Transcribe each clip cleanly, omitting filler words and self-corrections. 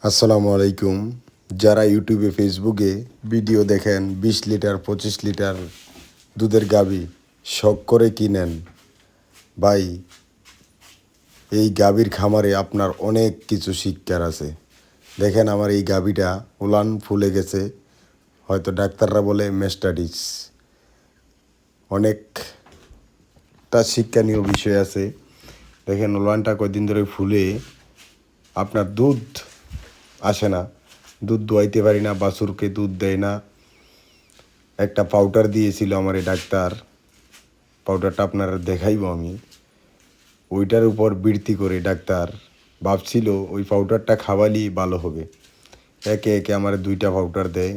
আসসালামু আলাইকুম। যারা ইউটিউবে ফেসবুকে ভিডিও দেখেন 20 লিটার 25 লিটার দুধের গাভী শখ করে কিনেন, ভাই এই গাভীর খামারে আপনার অনেক কিছু শিক্ষার আছে। দেখেন আমার এই গাভীটা উলান ফুলে গেছে, হয়তো ডাক্তাররা বলে মেস্টাডিস। অনেকটা শিক্ষণীয় বিষয় আছে। দেখেন উলানটা কয়দিন ধরে ফুলে আপনার দুধ আসে না, দুধ দোয়াইতে পারি না, বাছুরকে দুধ দেয় না। একটা পাউডার দিয়েছিল আমার এই ডাক্তার, পাউডারটা আপনারা দেখাইব আমি। ওইটার উপর বৃত্তি করে ডাক্তার ভাবছিল ওই পাউডারটা খাওয়ালেই ভালো হবে। একে একে আমার 2টা পাউডার দেয়।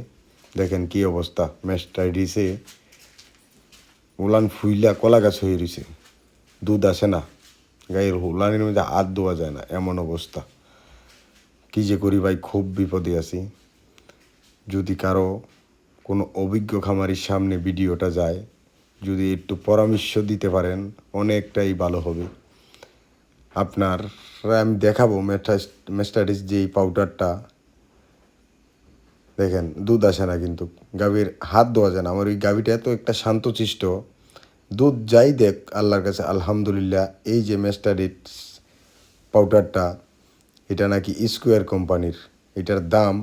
দেখেন কি অবস্থা, মেস্টাইডিসে উলান ফুইলা কলা গাছ হয়ে রয়েছে, দুধ আসে না, গায়ের উলানের মধ্যে হাত ধোয়া যায় না, এমন অবস্থা। কী যে করি ভাই, খুব বিপদে আছি। যদি কারো কোনো অভিজ্ঞ খামারির সামনে ভিডিওটা যায়, যদি একটু পরামর্শ দিতে পারেন অনেকটাই ভালো হবে। আপনার আমি দেখাবো মেস্টাডিস যে এই পাউডারটা। দেখেন দুধ আসে না, কিন্তু গাভীর হাত ধোয়া যায় না। আমার ওই গাভীটা এত একটা শান্তশিষ্ট, দুধ যাই দেখ আল্লাহর কাছে আলহামদুলিল্লাহ। এই যে মেস্টাডিস পাউডারটা, এটা নাকি স্কোয়ার কোম্পানির, এটার দাম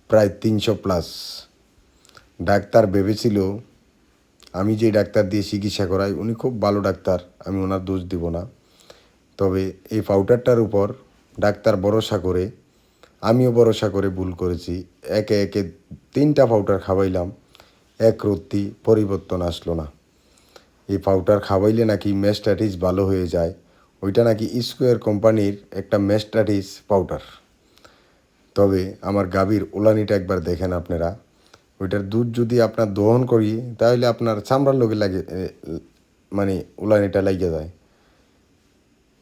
প্রায় 300+। ডাক্তার ভেবেছিল, আমি যে ডাক্তার দিয়ে চিকিৎসা করাই উনি খুব ভালো ডাক্তার, আমি ওনার দোষ দিব না। তবে এই পাউডারটার উপর ডাক্তার ভরসা করে, আমিও ভরসা করে ভুল করেছি। একে একে 3টা পাউডার খাওয়াইলাম, এক রত্তি পরিবর্তন আসলো না। এই পাউডার খাওয়াইলে নাকি মেস্টাটিস ভালো হয়ে যায়। ওইটা নাকি স্কোয়ার কোম্পানির একটা মেস্টাটিস পাউডার। তবে আমার গাভীর উলানিটা একবার দেখেন আপনারা। ওইটার দুধ যদি আপনার দহন করি তাহলে আপনার চামড়ার লোকে লাগে, মানে উলানিটা লাগিয়ে যায়।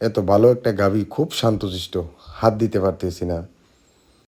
এত ভালো একটা গাভী, খুব শান্তশিষ্ট, হাত দিতে পারতেছি না।